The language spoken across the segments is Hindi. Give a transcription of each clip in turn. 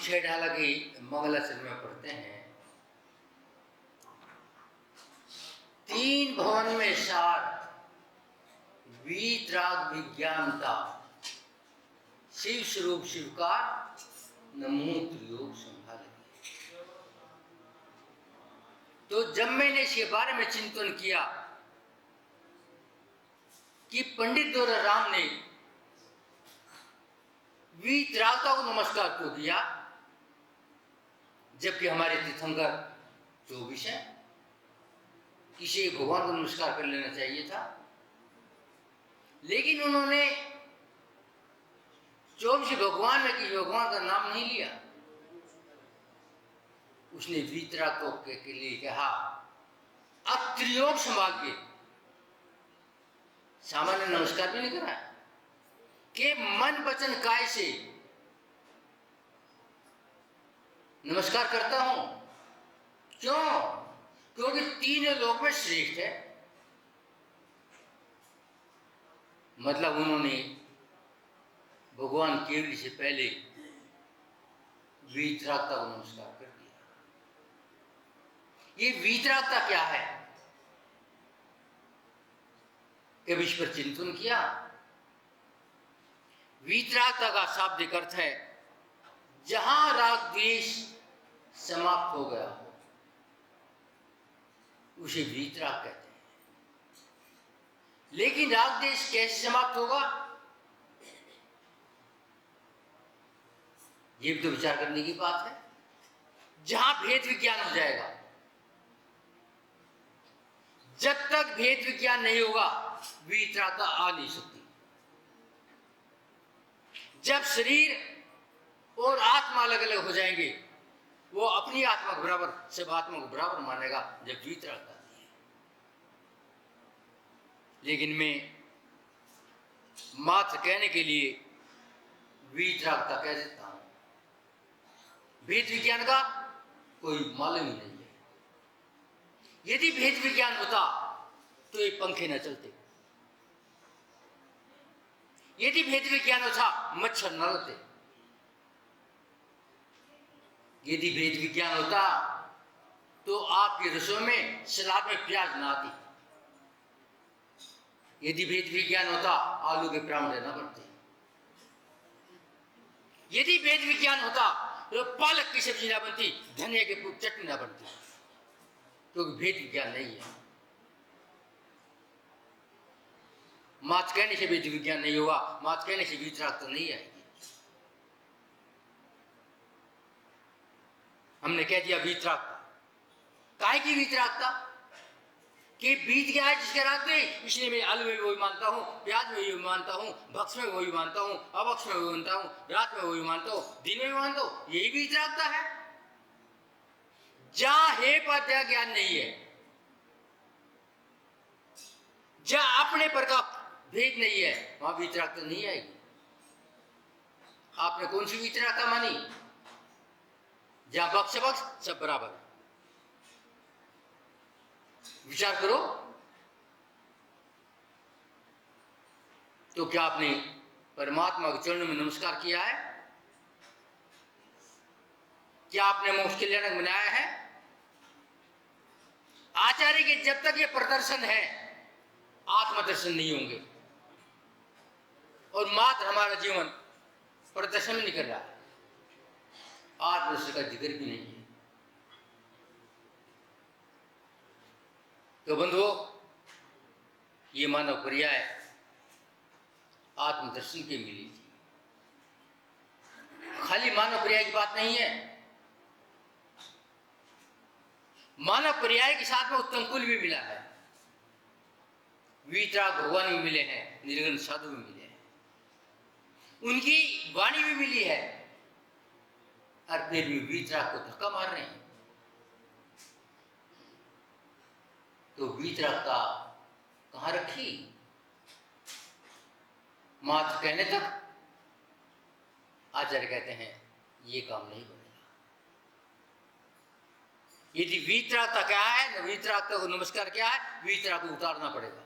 छह ढाला की मंगलाचरण में पढ़ते हैं, तीन भवन में सार वीतराग विज्ञानता, शिव स्वरूप शिवकार नमो त्रियोग संभाले। तो जब मैंने इसके बारे में चिंतन किया कि पंडित दोरा राम ने वीतरागता को नमस्कार क्यों किया, जबकि हमारे तीर्थंकर 24 हैं, किसी भगवान को नमस्कार कर लेना चाहिए था। लेकिन उन्होंने 24 भगवान में किसी भगवान का नाम नहीं लिया। उसने वीतराग के लिए कहा, अब त्रियोग संभाल के, सामान्य नमस्कार भी नहीं कराया, कि मन वचन काय से नमस्कार करता हूं। क्यों? क्योंकि तीनों लोक में श्रेष्ठ है। मतलब उन्होंने भगवान केवली से पहले वीतरागता को नमस्कार कर दिया। ये वीतरागता क्या है, कभी इस पर चिंतन किया? वीतरागता का शाब्दिक अर्थ है जहां राग द्वेष समाप्त हो गया हो, उसे वीतराग कहते हैं। लेकिन राग द्वेष कैसे समाप्त होगा, ये भी तो विचार करने की बात है। जहां भेद विज्ञान हो जाएगा, जब तक भेद विज्ञान नहीं होगा वीतरागता आ नहीं सकती। जब शरीर और आत्मा अलग अलग हो जाएंगे, वो अपनी आत्मा को बराबर, सब आत्मा को बराबर मानेगा, जब वीतरागता नहीं है। लेकिन मैं मात्र कहने के लिए वीतरागता कह देता हूं, भेद विज्ञान का कोई मालूम ही नहीं है। यदि भेद विज्ञान होता तो ये पंखे न चलते। यदि भेद विज्ञान होता मच्छर न रहते। यदि भेद विज्ञान होता तो आपकी रसोई में सलाद में प्याज ना आती। यदि भेद विज्ञान होता आलू के परांठे न बनते। यदि भेद विज्ञान होता तो पालक की सब्जी ना बनती, धनिया की चटनी ना बनती। क्योंकि भेद विज्ञान नहीं है। मात कहने से भेद विज्ञान नहीं होगा, मात कहने से वीतरागता नहीं आएगी। हमने कह दिया वीतरागता, काहे की वीतरागता? कि बीत गया है जिसके रात में, इसलिए मैं आलू में वही मानता हूँ, प्याज में वही मानता हूँ, भक्ष में वही मानता हूँ, अभक्ष में वही मानता हूँ, रात में वही मानता हूँ, दिन में मानता हूँ। यही वीतरागता है। जहां है पर ज्ञान नहीं है, जहां अपने पर का भेद नहीं है, वहां वीतरागता नहीं आएगी। आपने कौन सी वीतरागता मानी? जहां बक्ष बक्ष सब बराबर है। विचार करो। तो क्या आपने परमात्मा के चरणों में नमस्कार किया है? क्या आपने मोक्ष कल्याणक बनाया है? आचार्य के जब तक ये प्रदर्शन है, आत्मदर्शन नहीं होंगे। और मात्र हमारा जीवन प्रदर्शन नहीं कर रहा है, आत्मदर्शन का जिक्र भी नहीं है। तो बंधुओं, ये मानव पर्याय आत्मदर्शन के मिली थी। खाली मानव पर्याय की बात नहीं है, मानव पर्याय के साथ में उत्तम कुल भी मिला है। वीतराग भगवान भी मिले हैं, निर्गुण साधु भी मिले हैं, उनकी वाणी भी मिली है, और फिर भी वीतराग को धक्का मार रहे हैं। तो वीतरागता कहां रखी? मात्र कहने तक। आचार्य कहते हैं ये काम नहीं बनेगा। यदि वीतरागता क्या है, वीतरागता को नमस्कार क्या है, वीतराग को उतारना पड़ेगा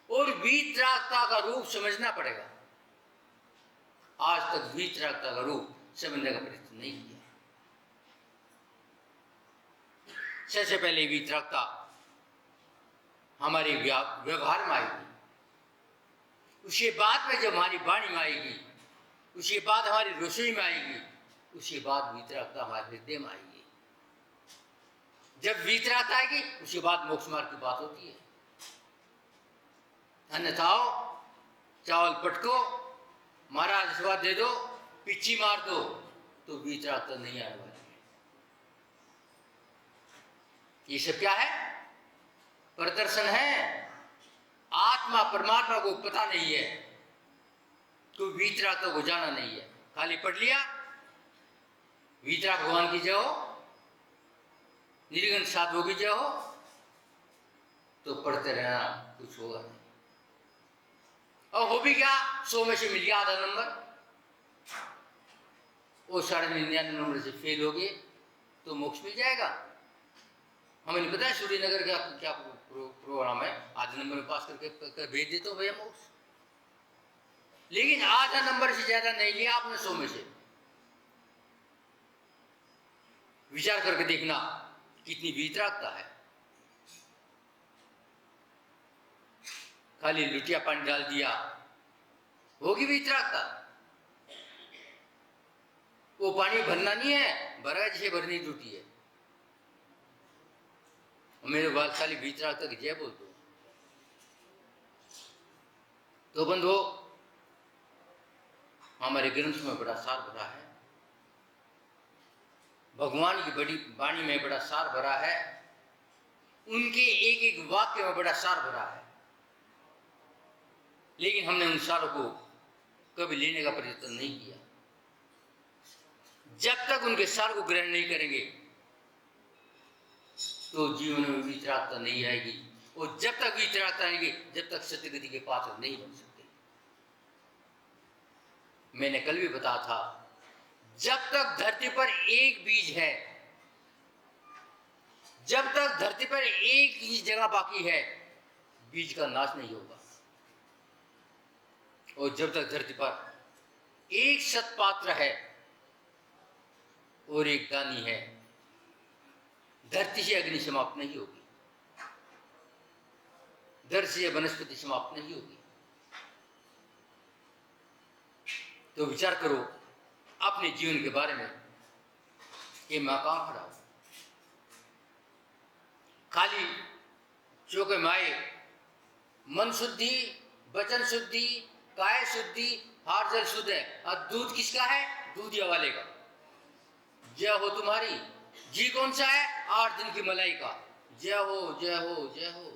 और वीतरागता का रूप समझना पड़ेगा। आज तक वीतरागता का रूप समझने का प्रयत्न नहीं किया। सबसे पहले वीतरागता हमारे व्यवहार में आएगी, उसके बाद में जब हमारी वाणी में आएगी, उसके बाद हमारी रसोई में आएगी, उसके बाद वीतरागता हमारे हृदय में आएगी। जब वीतरागता आएगी उसके बाद मोक्ष मार्ग की बात होती है। अन्यथा चावल पटको, महाराज आशीर्वाद दे दो, पिच्ची मार दो, तो वीतरागता नहीं आने वाली है। ये सब क्या है? प्रदर्शन है। आत्मा परमात्मा को पता नहीं है, तो वीतरागता को जाना नहीं है। खाली पढ़ लिया वीतराग भगवान की जय हो, निर्गुण साधु की जय हो, तो पढ़ते रहना, कुछ होगा नहीं। और हो भी क्या, 100 में से मिल गया आधा नंबर, वो 99.99 नंबर से फेल हो गए तो मोक्ष मिल जाएगा। हमें नहीं पता है सूर्यनगर का क्या प्रोग्राम है, आधे नंबर में पास करके भेज देते हो भैया मोक्ष। लेकिन आधा नंबर से ज्यादा नहीं लिया आपने 100 में से। विचार करके देखना कितनी वीतरागता है। खाली लुटिया पानी डाल दिया, होगी वीतरागता। वो पानी भरना नहीं है, भरा जिसे भरनी टूटी है। मेरे बाल खाली वीतरागता की जय बोल दो। तो बंधु, हमारे ग्रंथ में बड़ा सार भरा है, भगवान की बड़ी वाणी में बड़ा सार भरा है, उनके एक एक वाक्य में बड़ा सार भरा है। लेकिन हमने उन सारों को कभी लेने का प्रयत्न नहीं किया। जब तक उनके सार को ग्रहण नहीं करेंगे तो जीवन में वीतरागता नहीं आएगी, और जब तक वीतरागता आएगी जब तक सत्यगति के पात्र नहीं बन सकते। मैंने कल भी बताया था, जब तक धरती पर एक बीज है, जब तक धरती पर एक ही जगह बाकी है, बीज का नाश नहीं होगा। और जब तक धरती पर एक सत्पात्र है और एक दानी है, धरती से अग्नि समाप्त नहीं होगी, धरती से वनस्पति समाप्त नहीं होगी। तो विचार करो अपने जीवन के बारे में कि मैं कहां खड़ा हूं। खाली चौके माए मन शुद्धि, वचन शुद्धि, काय शुद्धि, हार जल शुद्ध है। और दूध किसका है? दूधिया वाले का। जय हो तुम्हारी। जी कौन सा है? 8 दिन की मलाई का। जय हो जय हो जय हो।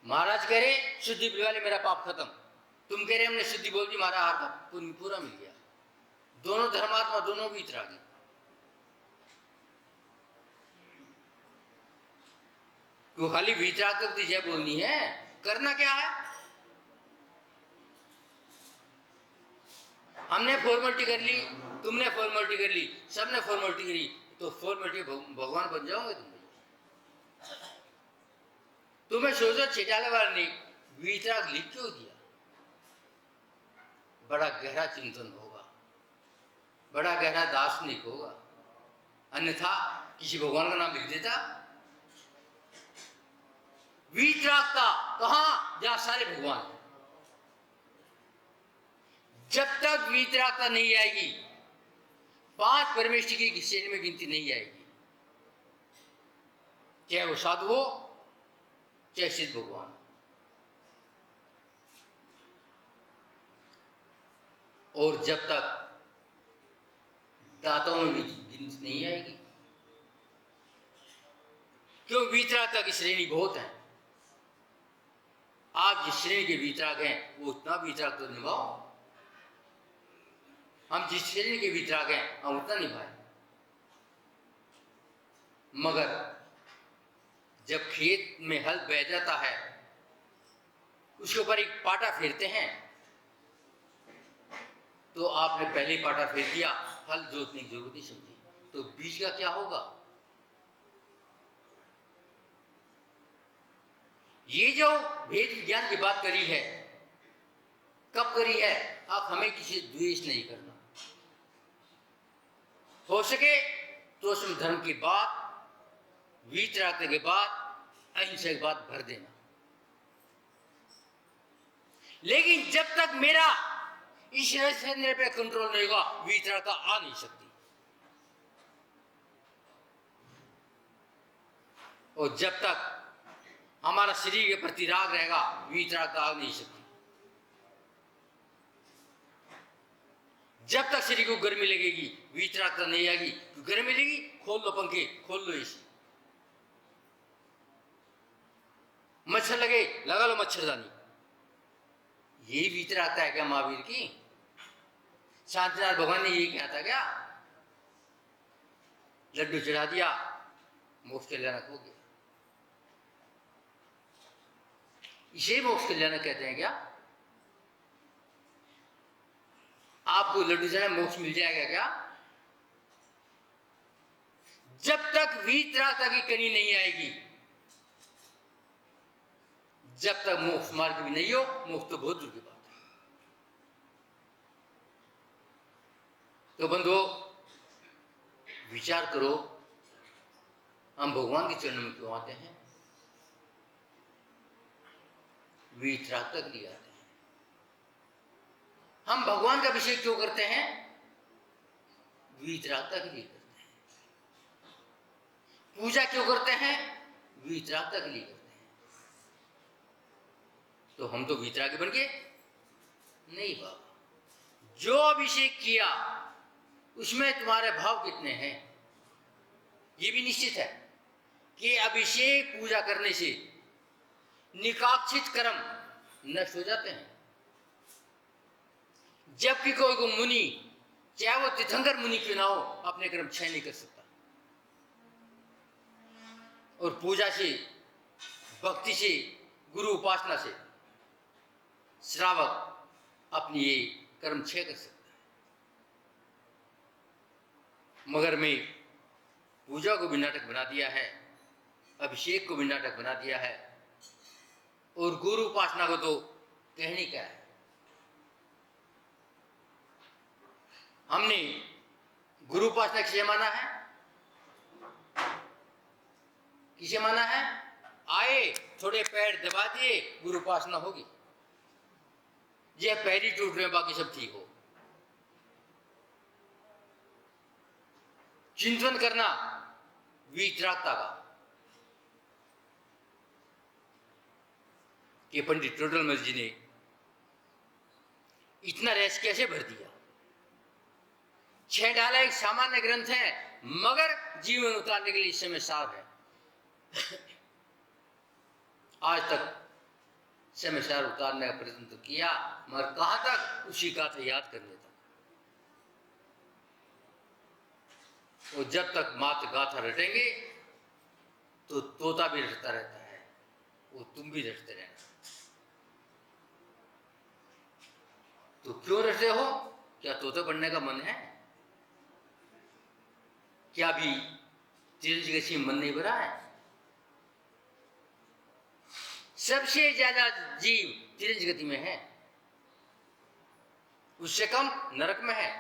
महाराज कह रहे शुद्धि वाले मेरा पाप खत्म, तुम कह रहे हमने शुद्धि बोल दी, हमारा हार का पूरा मिल गया। दोनों धर्मात्मा, दोनों भी इतरागी। तो खाली वीतराग जय बोलनी है, करना क्या है? हमने फॉर्मेलिटी कर ली, तुमने फॉर्मेलिटी कर ली, सबने फॉर्मेलिटी करी, तो फॉर्मेलिटी भगवान बन जाओगे तुम। तुम्हें सोचो छिटाले वाले ने वीतराग लिख क्यों दिया? बड़ा गहरा चिंतन होगा, बड़ा गहरा दार्शनिक होगा, अन्यथा किसी भगवान का नाम लिख देता। वीतरागता कहां? जहां सारे भगवान हैं। जब तक वीतरागता नहीं आएगी, 5 परमेश्वर की श्रेणी में गिनती नहीं आएगी, चाहे वो साधु हो चाहे सिद्ध भगवान। और जब तक दाताओं में भी गिनती नहीं आएगी, क्यों? वीतरागता की श्रेणी बहुत है। आप जिस श्रेणी के वीतराग हैं वो उतना वीतराग तो निभाओ। हम जिस श्रेणी के वीतराग हैं हम उतना निभाएं। मगर जब खेत में हल बह जाता है, उसके ऊपर एक पाटा फेरते हैं, तो आपने पहले पाटा फेर दिया, हल जोतने की जरूरत नहीं समझी, तो बीज का क्या होगा? ये जो भेद विज्ञान की बात करी है, कब करी है? अब हमें किसी द्वेष नहीं करना, हो सके तो उसमें धर्म की बात, वीतरागता के बाद, अहिंसा की बात भर देना। लेकिन जब तक मेरा ईश्वर से मेरे पे कंट्रोल नहीं होगा, वीतरागता आ नहीं सकती। और जब तक हमारा शरीर के प्रति राग रहेगा, वीतरागता आ नहीं सकती। जब तक शरीर को गर्मी लगेगी, वीतरागता नहीं आएगी। गर्मी लगेगी, खोल लो पंखे, खोल लो एसी। मच्छर लगे, लगा लो मच्छरदानी। यही वीतरागता है क्या महावीर की? शांतिनाथ भगवान ने यही कहा था क्या? लड्डू चढ़ा दिया, मोक्ष कल्याणक हो गया। इसे मोक्ष कल्याणक कहते हैं क्या? आपको लड्डू चढ़ा मोक्ष मिल जाएगा क्या? जब तक वीतरागता की कनी नहीं आएगी, जब तक मोक्ष मार्ग भी नहीं हो, मोक्ष तो बहुत दूर की बात है। तो बंधुओं, विचार करो, हम भगवान के चरणों में क्यों आते हैं? वीतरागता के लिए आते हैं। हम भगवान का अभिषेक क्यों करते हैं? वीतरागता के लिए करते हैं। पूजा क्यों करते हैं? वीतरागता के लिए करते हैं। तो हम तो वीतरागी बन गए? नहीं बाबा, जो अभिषेक किया उसमें तुम्हारे भाव कितने हैं, ये भी निश्चित है कि अभिषेक पूजा करने से निकाक्षित कर्म नष्ट हो जाते हैं। जबकि कोई को मुनि, चाहे वो तीर्थंकर मुनि क्यों ना हो, अपने कर्म क्षय नहीं कर सकता। और पूजा से, भक्ति से, गुरु उपासना से श्रावक अपनी ये कर्म क्षय कर सकता है। मगर मैं पूजा को भी नाटक बना दिया है, अभिषेक को भी नाटक बना दिया है, और गुरु उपासना को तो कहने क्या है। हमने गुरु उपासना किसे माना है? किसे माना है? आए, थोड़े पैर दबा दिए, गुरु उपासना होगी। ये पैर ही टूट रहे, बाकी सब ठीक हो। चिंतन करना वीतरागता का कि पंडित टोडरमल जी ने इतना रस कैसे भर दिया। 6 डाला एक सामान्य ग्रंथ है, मगर जीवन उतारने के लिए इस समय सार है। आज तक समय सार उतारने का प्रयत्न तो किया, मगर कहां तक? उसी गाथा याद करने तक। और जब तक मात्र गाथा रटेंगे तो तोता भी रटता रहता है, वो तुम भी रटते रहना। तो क्यों रटते हो? क्या तोता बनने का मन है? क्या भी चिरंजीवी मन नहीं भरा है? सबसे ज्यादा जीव चिरंजीवी गति में है, उससे कम नरक में है,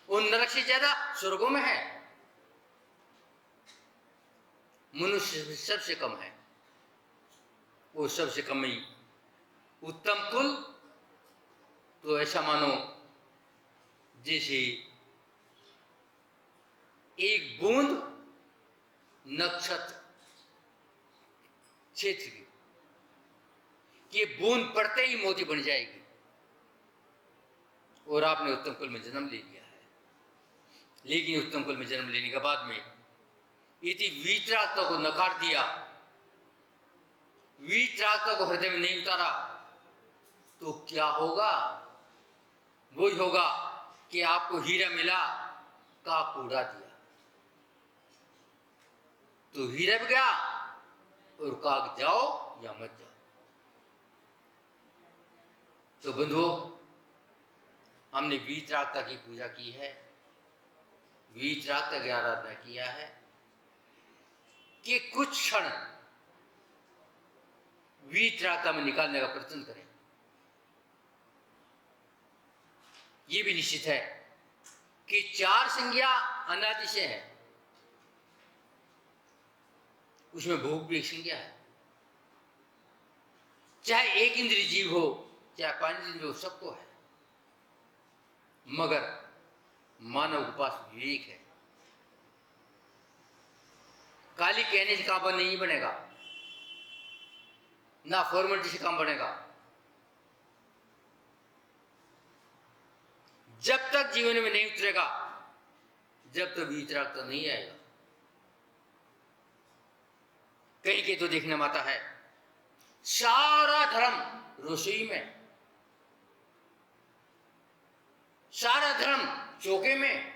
और नरक से ज्यादा स्वर्गों में है। मनुष्य सबसे कम है, वो सबसे कम ही उत्तम कुल। तो ऐसा मानो जैसे एक बूंद नक्षत्र क्षेत्र की, कि बूंद पड़ते ही मोती बन जाएगी, और आपने उत्तम कुल में जन्म ले लिया है। लेकिन उत्तम कुल में जन्म लेने के बाद में यदि वीतरागता को नकार दिया, वीतरागता को हृदय में नहीं उतारा, तो क्या होगा? वही होगा कि आपको हीरा मिला, काक उड़ा दिया। तो हीरा भी गया और काक जाओ या मत जाओ। तो बंधुओं, हमने वीतरागता की पूजा की है, वीतरागता की आराधना किया है कि कुछ क्षण वीतरागता में निकालने का प्रयत्न करें। ये भी निश्चित है कि 4 संज्ञा अनादि से है, उसमें भोग भी एक संज्ञा है। चाहे एक इंद्रिय जीव हो, चाहे 5 इंद्रिय हो, सबको है। मगर मानव के पास विवेक है। खाली कहने से काम नहीं बनेगा, ना फॉर्मेलिटी से काम बनेगा। जब तक जीवन में नहीं उतरेगा, जब तक वीतरागता नहीं आएगा। कहीं के तो देखने में आता है सारा धर्म रसोई में, सारा धर्म चौके में,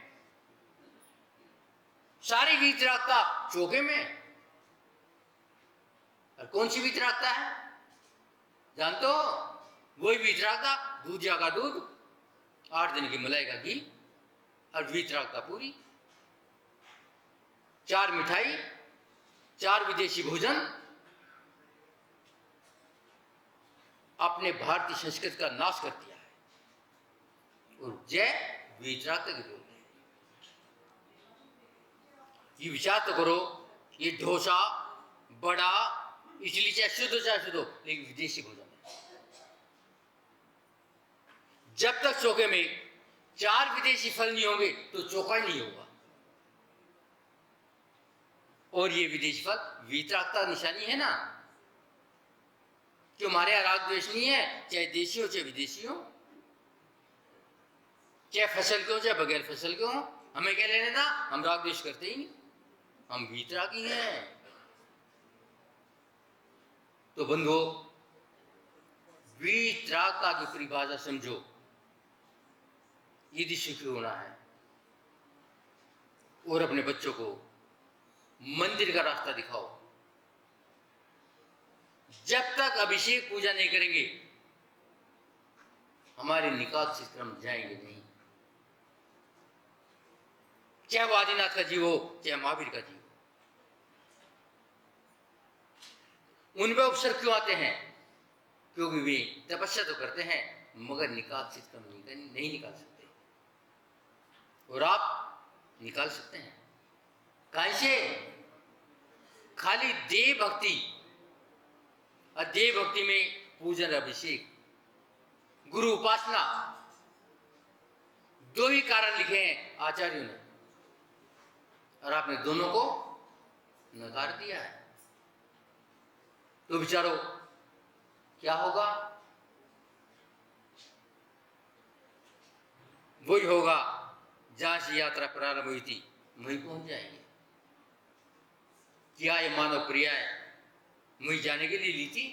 सारी वीतरागता चौके में। और कौन सी वीतरागता है जानते हो? वही वीतरागता, दूधिया का दूध, 8 दिन की मलाई का घी, और वीतरागता पूरी। 4 मिठाई, 4 विदेशी भोजन, अपने भारतीय संस्कृति का नाश कर दिया है। और जय वीतरागता के बोलते हैं। ये विचार तो करो, ये डोसा, बड़ा, इडली चाहे शुद्ध हो चाहे शुद्ध हो, लेकिन विदेशी भोजन है। जब तक चौके में 4 विदेशी फल नहीं होंगे तो चौका ही नहीं होगा। और ये विदेशी फल वीतरागता निशानी है ना, कि हमारे यहाँ राग द्वेष नहीं है, चाहे देशी हो चाहे विदेशी हो, चाहे फसल के हो चाहे बगैर फसल के हो। हमें क्या लेने था? हम राग द्वेष करते ही नहीं, हम वीतरागी हैं। तो बंधुओं, वीतरागता की परिभाषा समझो। यदि सुखी होना है और अपने बच्चों को मंदिर का रास्ता दिखाओ। जब तक अभिषेक पूजा नहीं करेंगे, हमारे निकाल से क्रम जाएंगे नहीं। चाहे वो आदिनाथ का जीव हो, चाहे महावीर का जीव हो। उनमें अवसर क्यों आते हैं? क्योंकि वे तपस्या तो करते हैं, मगर निकाल से क्रम नहीं निकाल सकते। और आप निकाल सकते हैं। कैसे? खाली देव भक्ति, और देव भक्ति में पूजन, अभिषेक, गुरु उपासना, 2 ही कारण लिखे हैं आचार्यों ने, और आपने दोनों को नकार दिया है। तो विचारो क्या होगा? वही होगा जहां से यात्रा प्रारंभ हुई थी, वहीं पहुंच जाएंगे। क्या ये मानव क्रिया है वहीं जाने के लिए ली थी?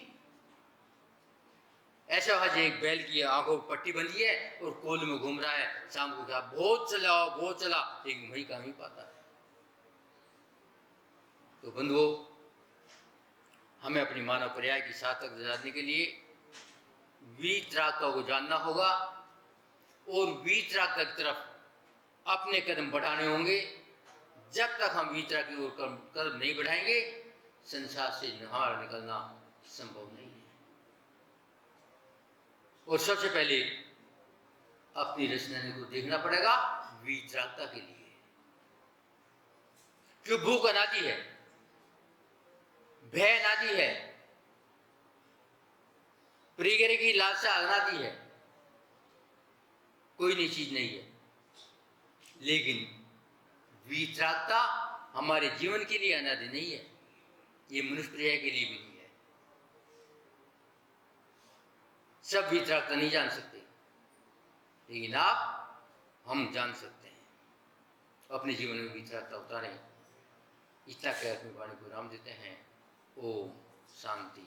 ऐसा आज एक बैल की आंखों पर पट्टी बंधी है और कोल में घूम रहा है, शाम को कहा बहुत चला, लेकिन वही काम ही पाता है। तो बंधुओं, हमें अपनी मानव पर्याय की सार्थक जानने के लिए वीतरागता को जानना होगा और वीतरागता की तरफ अपने कदम बढ़ाने होंगे। जब तक हम वीतराग की ओर कदम नहीं बढ़ाएंगे, संसार से बाहर निकलना संभव नहीं है। और सबसे पहले अपनी रचना को देखना पड़ेगा वीतरागता के लिए। क्यों? भूख अनादि है, भय अनादि है, प्रिय की लालसा अनादि है, कोई नई चीज नहीं है। लेकिन वीतरागता हमारे जीवन के लिए अनादि नहीं है, ये मनुष्य प्रिय के लिए भी नहीं है। सब वीतरागता नहीं जान सकते, लेकिन हम जान सकते हैं। अपने जीवन में वीतरागता उतारें। इतना कहकर अपनी वाणी को विराम देते हैं। ओम शांति।